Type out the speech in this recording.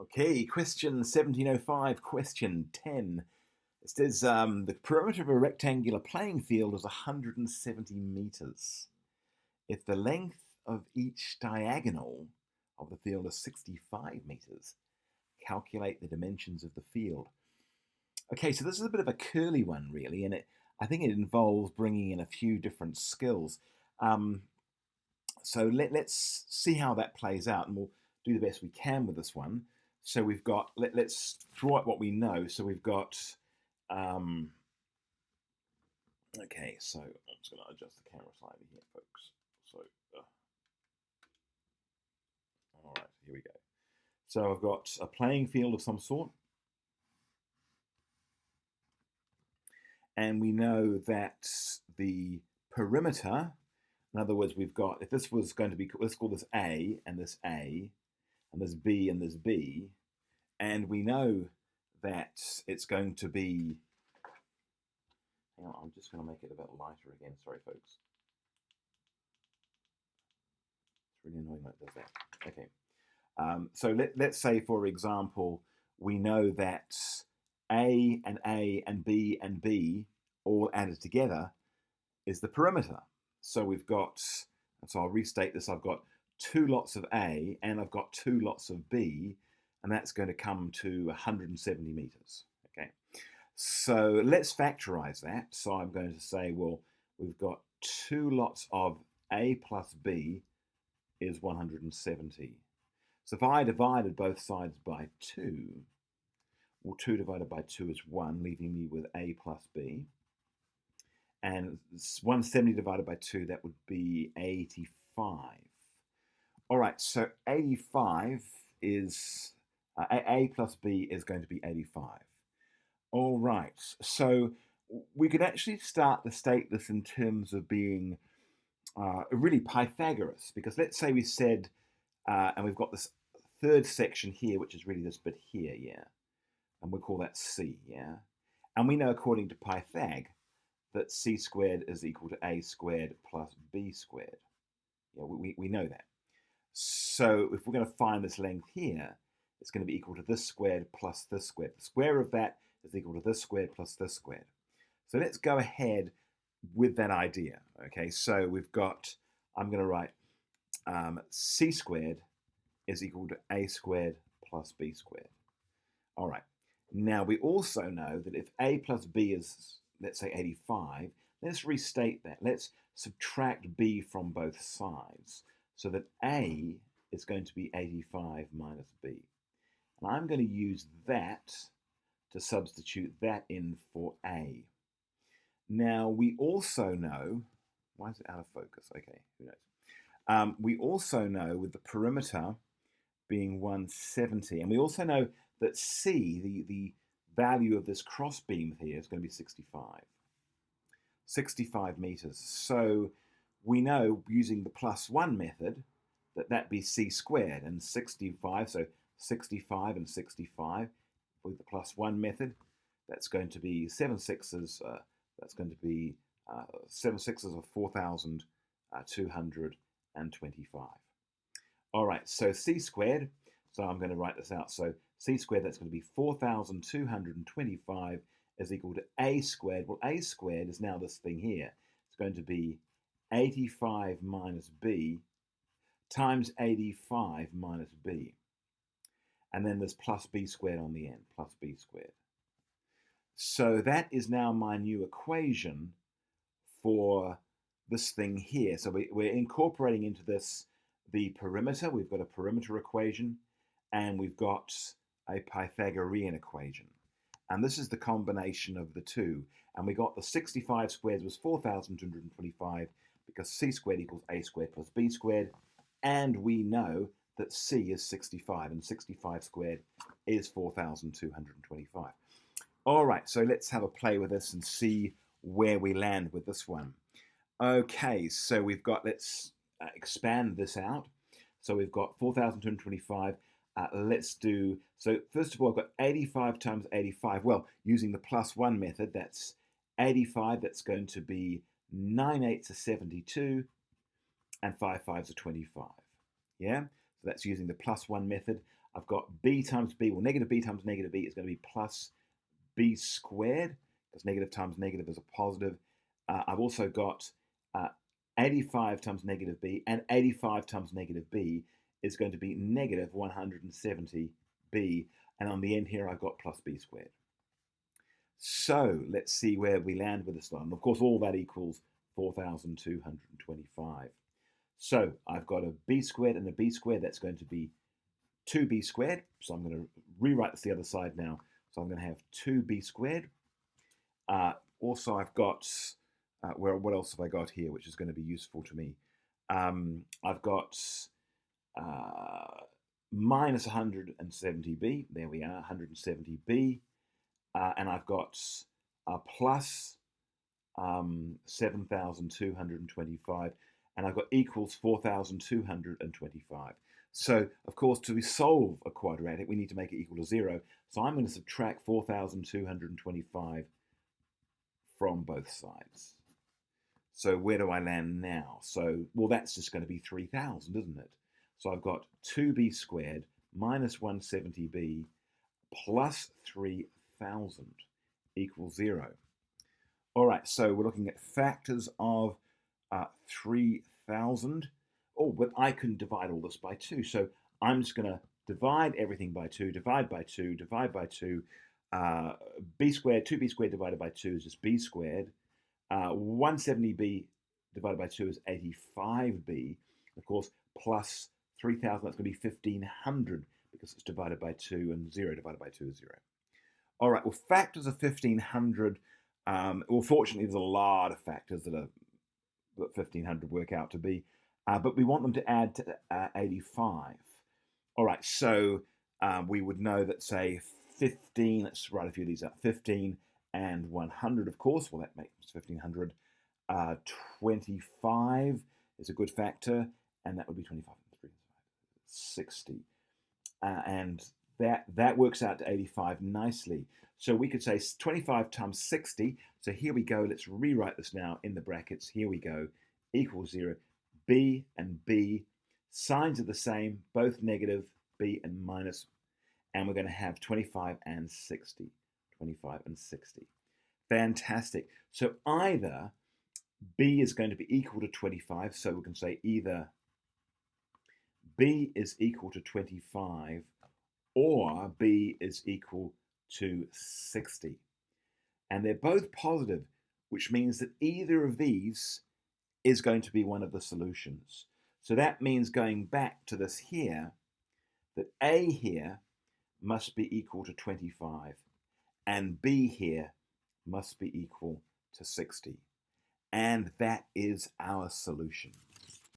Okay, question 1705, question 10. It says the perimeter of a rectangular playing field is 170 meters. If the length of each diagonal of the field is 65 meters, calculate the dimensions of the field. Okay, so this is a bit of a curly one, really, and I think it involves bringing in a few different skills. So let's see how that plays out, and we'll do the best we can with this one. So we've got, let's draw out what we know. So we've got, okay, so I'm just going to adjust the camera slightly here, folks. So, all right, here we go. So I've got a playing field of some sort. And we know that the perimeter, in other words, we've got, if this was going to be, let's call this A, and this A, and this B, and this B, and we know that it's going to be, hang on, I'm just going to make it a bit lighter again, sorry folks. It's really annoying that it does that. Okay, so let's say, for example, we know that A and B and B all added together is the perimeter. So we've got, so I'll restate this, I've got 2 lots of A and I've got 2 lots of B, and that's going to come to 170 meters. Okay, so let's factorize that. So I'm going to say, well, we've got 2 lots of A plus B is 170. So if I divided both sides by 2, well, 2 divided by 2 is 1, leaving me with A plus B. And 170 divided by 2, that would be 85. All right, so 85 is, A plus B is going to be 85. All right, so we could actually start to state this in terms of being really Pythagoras, because let's say we said, and we've got this third section here, which is really this bit here, yeah? And we'll call that C, yeah? And we know, according to Pythag, that C squared is equal to A squared plus B squared. Yeah, we know that. So if we're going to find this length here, it's going to be equal to this squared plus this squared. The square of that is equal to this squared plus this squared. So let's go ahead with that idea. Okay, so we've got, I'm going to write C squared is equal to A squared plus B squared. All right. Now, we also know that if A plus B is, let's say, 85, let's restate that. Let's subtract B from both sides so that A is going to be 85 minus B. And I'm going to use that to substitute that in for A. Now, we also know, why is it out of focus? Okay, who knows? We also know with the perimeter being 170, and we also know that C, the value of this cross beam here, is going to be 65 meters. So we know, using the plus 1 method, that that'd be C squared, and 65, so 65 and 65 with the plus 1 method, that's going to be 7 sixes, that's going to be 7 sixes of 4,225. All right, so C squared, so I'm going to write this out. So C squared, that's going to be 4,225 is equal to A squared. Well, A squared is now this thing here. It's going to be 85 minus B times 85 minus B. And then there's plus B squared on the end, plus B squared. So that is now my new equation for this thing here. So we're incorporating into this the perimeter. We've got a perimeter equation, and we've got a Pythagorean equation. And this is the combination of the two. And we got the 65 squared was 4,225 because C squared equals A squared plus B squared. And we know that C is 65, and 65 squared is 4,225. All right, so let's have a play with this and see where we land with this one. Okay, so we've got, let's expand this out. So we've got 4,225. Let's do, so first of all, I've got 85 times 85. Well, using the plus 1 method, that's 85. That's going to be 9 8s are 72, and 5 5s are 25. Yeah? So that's using the plus 1 method. I've got b times b, well, negative b times negative b is going to be plus b squared, because negative times negative is a positive. I've also got 85 times negative b, and 85 times negative b is going to be negative 170b. And on the end here, I've got plus b squared. So let's see where we land with this one. And of course, all that equals 4,225. So I've got a b squared and a b squared. That's going to be 2b squared. So I'm going to rewrite this the other side now. So I'm going to have 2b squared. Also, I've got, what else have I got here, which is going to be useful to me? I've got minus 170b. There we are, 170b. And I've got plus 7,225. And I've got equals 4,225. So, of course, to solve a quadratic, we need to make it equal to 0. So I'm going to subtract 4,225 from both sides. So where do I land now? So, well, that's just going to be 3,000, isn't it? So I've got 2b squared minus 170b plus 3,000 equals 0. All right, so we're looking at factors of 3,000. Oh, but I can divide all this by 2. So I'm just going to divide everything by 2, divide by 2, divide by 2. B squared, 2b squared divided by 2 is just b squared. 170b divided by 2 is 85b. Of course, plus 3,000, that's going to be 1,500 because it's divided by 2, and 0 divided by 2 is 0. All right, well, factors of 1,500, well, fortunately, there's a lot of factors that 1,500 work out to be, but we want them to add to 85. All right, so we would know that, say, 15, let's write a few of these out, 15 and 100, of course, well, that makes 1,500. 25 is a good factor, and that would be 25, 60. And that works out to 85 nicely. So we could say 25 times 60. So here we go. Let's rewrite this now in the brackets. Here we go. Equals 0. B and B. Signs are the same, both negative, B and minus. And we're going to have 25 and 60. 25 and 60. Fantastic. So either B is going to be equal to 25. So we can say either B is equal to 25 or B is equal to 60. And they're both positive, which means that either of these is going to be one of the solutions. So that means going back to this here, that A here must be equal to 25 and B here must be equal to 60. And that is our solution.